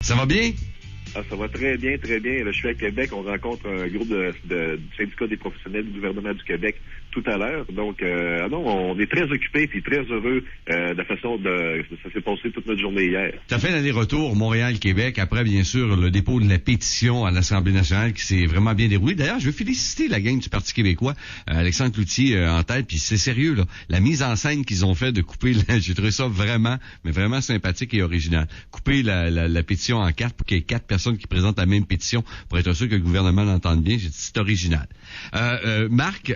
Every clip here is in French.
Ça va bien? Ah, ça va très bien, très bien. Là, je suis à Québec. On rencontre un groupe du syndicat des professionnels du gouvernement du Québec tout à l'heure. Donc, on est très occupés et très heureux de la façon de ça s'est passé toute notre journée hier. Tu as fait l'aller-retour Montréal-Québec après, bien sûr, le dépôt de la pétition à l'Assemblée nationale qui s'est vraiment bien déroulé. D'ailleurs, je veux féliciter la gang du Parti québécois, Alexandre Cloutier en tête, puis c'est sérieux, là. La mise en scène qu'ils ont fait de couper, j'ai trouvé ça vraiment, mais vraiment sympathique et original. Couper la pétition en 4 pour qu'il y ait 4 personnes qui présentent la même pétition pour être sûr que le gouvernement l'entende bien. J'ai dit, c'est original. Marc,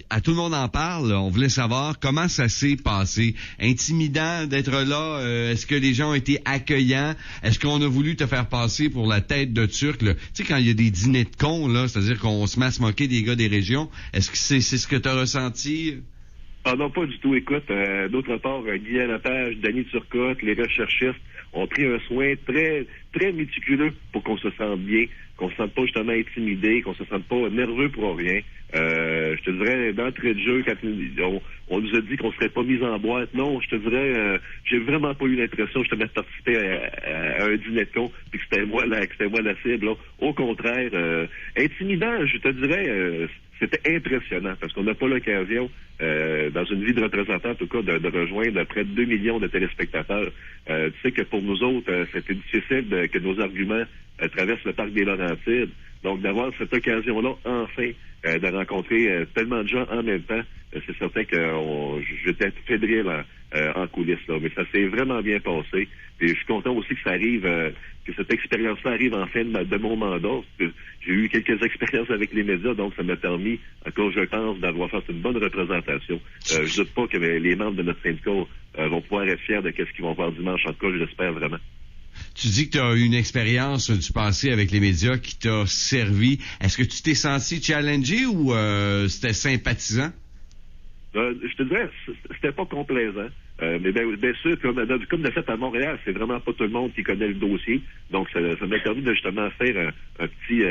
à tout le monde en parle. On voulait savoir comment ça s'est passé. Intimidant d'être là. Est-ce que les gens ont été accueillants? Est-ce qu'on a voulu te faire passer pour la tête de Turc? Tu sais, quand il y a des dîners de cons, là, c'est-à-dire qu'on se met à se moquer des gars des régions, est-ce que c'est ce que tu as ressenti? Ah non, pas du tout. Écoute, d'autre part, Guy Lepage, Danny Turcotte, les recherchistes ont pris un soin très, très méticuleux pour qu'on se sente bien, qu'on se sente pas justement intimidé, qu'on se sente pas nerveux pour rien. Je te dirais, d'entrée de jeu, quand on nous a dit qu'on serait pas mis en boîte, non, je te dirais, j'ai vraiment pas eu l'impression justement de participer à un dîner de con, puis que c'était moi la cible. Là. Au contraire, intimidant, je te dirais, c'était impressionnant parce qu'on n'a pas l'occasion, dans une vie de représentant, en tout cas, de rejoindre près de 2 millions de téléspectateurs. Tu sais que pour nous autres, c'était difficile que nos arguments traversent le parc des Laurentides. Donc, d'avoir cette occasion-là, enfin, de rencontrer tellement de gens en même temps, c'est certain que j'étais fébrile en coulisses, là. Mais ça s'est vraiment bien passé. Et je suis content aussi que ça arrive, que cette expérience-là arrive en fin de mon mandat. J'ai eu quelques expériences avec les médias, donc ça m'a permis, encore je pense, d'avoir fait une bonne représentation. Je doute pas que les membres de notre syndicat vont pouvoir être fiers de ce qu'ils vont voir dimanche. En tout cas, je l'espère vraiment. Tu dis que tu as eu une expérience du passé avec les médias qui t'a servi. Est-ce que tu t'es senti challengé ou c'était sympathisant? Je te dirais, c'était pas complaisant. Mais bien sûr, comme de fait à Montréal, c'est vraiment pas tout le monde qui connaît le dossier. Donc, ça m'a permis de justement faire un petit,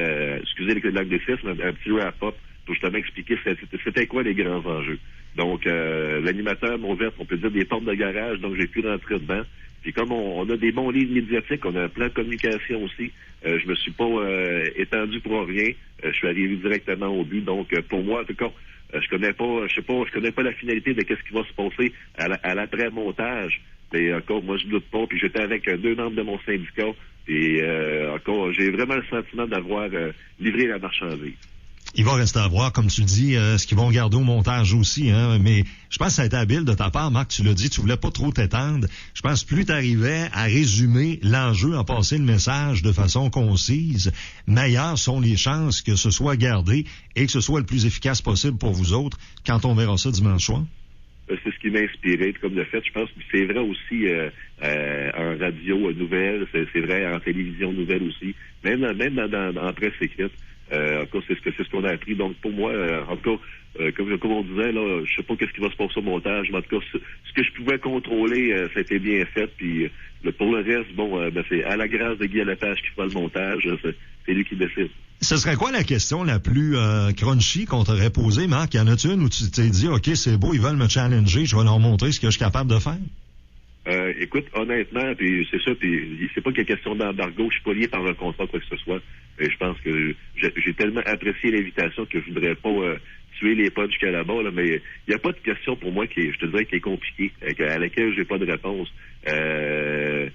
excusez l'anglicisme, un petit wrap-up pour justement expliquer c'était quoi les grands enjeux. Donc, l'animateur m'a ouvert, on peut dire, des portes de garage, donc j'ai pu rentrer dedans. Puis comme on a des bons livres médiatiques, on a un plan de communication aussi, je me suis pas étendu pour rien. Je suis arrivé directement au but. Donc, pour moi, en tout cas, je connais pas la finalité de qu'est-ce qui va se passer à l'après-montage. Mais encore, moi, je doute pas. Puis j'étais avec 2 membres de mon syndicat. Et encore, j'ai vraiment le sentiment d'avoir livré la marchandise. Il va rester à voir, comme tu le dis, ce qu'ils vont garder au montage aussi, hein. Mais je pense que ça a été habile de ta part, Marc, tu l'as dit, tu voulais pas trop t'étendre. Je pense que plus tu arrivais à résumer l'enjeu, à passer le message de façon concise, meilleures sont les chances que ce soit gardé et que ce soit le plus efficace possible pour vous autres quand on verra ça dimanche soir. C'est ce qui m'a inspiré, comme de fait. Je pense que c'est vrai aussi en radio nouvelle, c'est vrai en télévision nouvelle aussi, même en presse écrite. En tout cas, c'est ce qu'on a appris. Donc, pour moi, en tout cas, comme on disait, là, je sais pas qu'est-ce qui va se passer au montage, mais en tout cas, ce que je pouvais contrôler, ça a été bien fait. Puis, pour le reste, c'est à la grâce de Guy Lepage qui fera le montage. C'est lui qui décide. Ce serait quoi la question la plus crunchy qu'on t'aurait posée, Marc? Y en a-tu une où tu t'es dit, OK, c'est beau, ils veulent me challenger, je vais leur montrer ce que je suis capable de faire? Écoute, honnêtement, puis c'est ça, puis c'est pas qu'il y a question d'embargo, je suis pas lié par un contrat quoi que ce soit. Et je pense que j'ai tellement apprécié l'invitation que je voudrais pas tuer les potes jusqu'à là-bas, là, mais il n'y a pas de question pour moi je te dirais, qui est compliquée, à laquelle j'ai pas de réponse. Je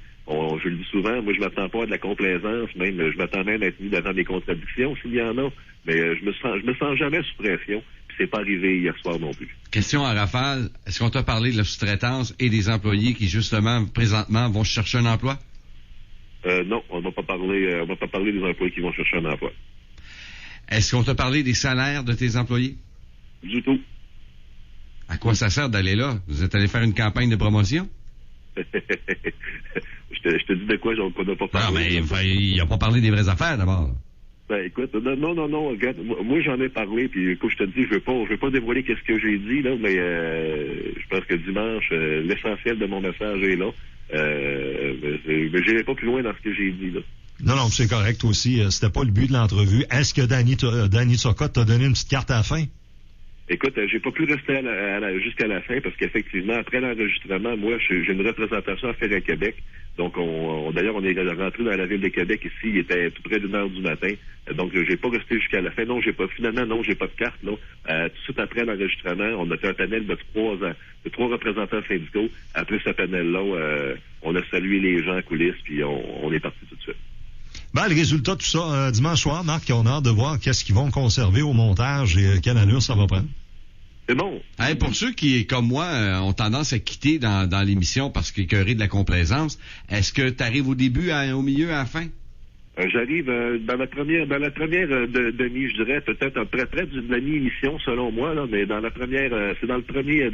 le dis souvent, moi je m'attends pas à de la complaisance, même je m'attends même à être mis devant des contradictions s'il y en a, mais je me sens jamais sous pression. C'est pas arrivé hier soir non plus. Question à rafale, est-ce qu'on t'a parlé de la sous-traitance et des employés qui, justement, présentement, vont chercher un emploi? Non, on m'a pas parlé des employés qui vont chercher un emploi. Est-ce qu'on t'a parlé des salaires de tes employés? Du tout. À quoi ça sert d'aller là? Vous êtes allé faire une campagne de promotion? je te dis de quoi qu'on n'a pas parlé. Non, mais il n'a pas parlé des vraies affaires, d'abord. Ben, écoute, non, regarde, moi j'en ai parlé, puis comme je te dis, je veux pas dévoiler qu'est-ce que j'ai dit, là, mais je pense que dimanche, l'essentiel de mon message est là. Mais j'irai pas plus loin dans ce que j'ai dit, là. Non, c'est correct aussi. C'était pas le but de l'entrevue. Est-ce que Danny Turcotte t'a donné une petite carte à la fin? Écoute, j'ai pas pu rester jusqu'à la fin parce qu'effectivement, après l'enregistrement, moi, j'ai une représentation à faire à Québec. Donc, d'ailleurs, on est rentré dans la ville de Québec ici, il était tout près d'1h du matin. Donc, j'ai pas resté jusqu'à la fin. Non, j'ai pas de carte, là. Tout de suite après l'enregistrement, on a fait un panel de trois représentants syndicaux. Après ce panel-là, on a salué les gens en coulisses, puis on est parti tout de suite. Ben, le résultat de tout ça, dimanche soir, Marc, on a hâte de voir qu'est-ce qu'ils vont conserver au montage et quelle allure ça va prendre. C'est bon. Hey, pour ceux qui, comme moi, ont tendance à quitter dans l'émission parce qu'ils écœurés de la complaisance, est-ce que tu arrives au début, au milieu, à la fin? J'arrive dans la première demi, je dirais, peut-être près de la mi-émission, selon moi, là, mais dans la première, c'est dans la première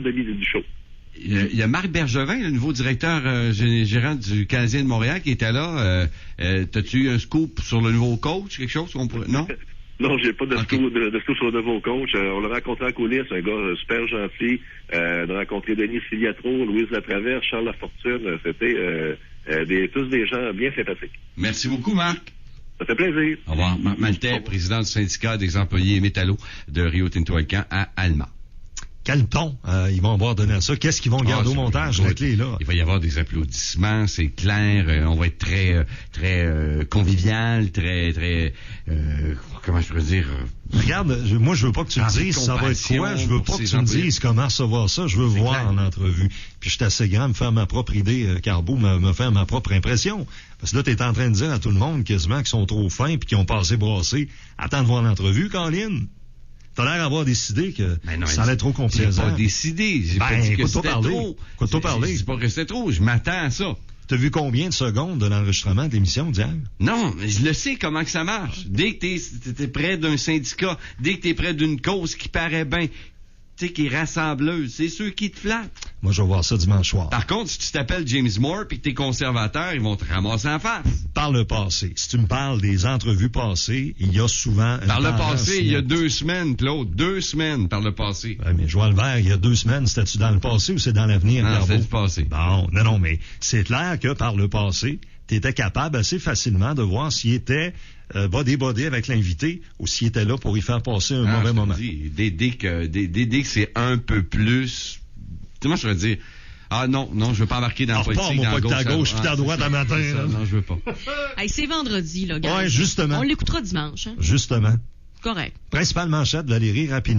demi du show. Il y a Marc Bergevin, le nouveau directeur gérant du Canadien de Montréal, qui était là. T'as-tu eu un scoop sur le nouveau coach, quelque chose qu'on pourrait... Non? Non, j'ai pas de scoop sur le nouveau coach. On l'a rencontré en coulisses, un gars super gentil. On a rencontré Denis Filiatro, Louise Latraverse, Charles Lafortune. C'était tous des gens bien sympathiques. Merci beaucoup, Marc. Ça fait plaisir. Au revoir. Marc Maltais, président du syndicat des employés métallos de Rio Tinto Alcan à Alma. Quel ton ils vont avoir donné à ça? Qu'est-ce qu'ils vont garder au montage? La clé, là. Il va y avoir des applaudissements, c'est clair. On va être très convivial, très comment je pourrais dire? Regarde, moi, je veux pas que tu me dises ça va être quoi. Je veux pas que tu me dises comment recevoir ça. Je veux voir en entrevue. Puis je suis assez grand à me faire ma propre idée, Carbo, me faire ma propre impression. Parce que là, t'es en train de dire à tout le monde quasiment qu'ils sont trop fins puis qu'ils ont passé brassé. Attends de voir l'entrevue, Colin. T'as l'air d'avoir décidé que ça allait être trop complaisant. J'ai pas décidé. J'ai pas dit que c'était trop. Écoute-toi parler. C'est pas que c'était trop. Je m'attends à ça. T'as vu combien de secondes de l'enregistrement de l'émission d'hier? Non, mais je le sais comment que ça marche. Dès que t'es près d'un syndicat, dès que t'es près d'une cause qui paraît bien, tu sais, qui est rassembleuse, c'est ceux qui te flattent. Moi, je vais voir ça dimanche soir. Par contre, si tu t'appelles James Moore puis que t'es conservateur, ils vont te ramasser en face. Par le passé. Si tu me parles des entrevues passées, il y a souvent... Par le passé, il y a 2 semaines, Claude. 2 semaines par le passé. Ouais, mais Joël Vert, il y a 2 semaines, c'était-tu dans le passé ou c'est dans l'avenir? Non, c'est du passé. Bon, non, mais c'est clair que par le passé, tu étais capable assez facilement de voir s'il était body avec l'invité ou s'il était là pour y faire passer un mauvais moment. Dès que c'est un peu plus... Comment je veux dire? Ah non, je veux pas embarquer dans la politique. Pas que ta gauche puis ta droite à matin. Non, je veux pas. Hey, c'est vendredi, là, gars. Ouais, justement. On l'écoutera dimanche. Hein? Justement. Correct. Principale manchette, Valérie, rapidement.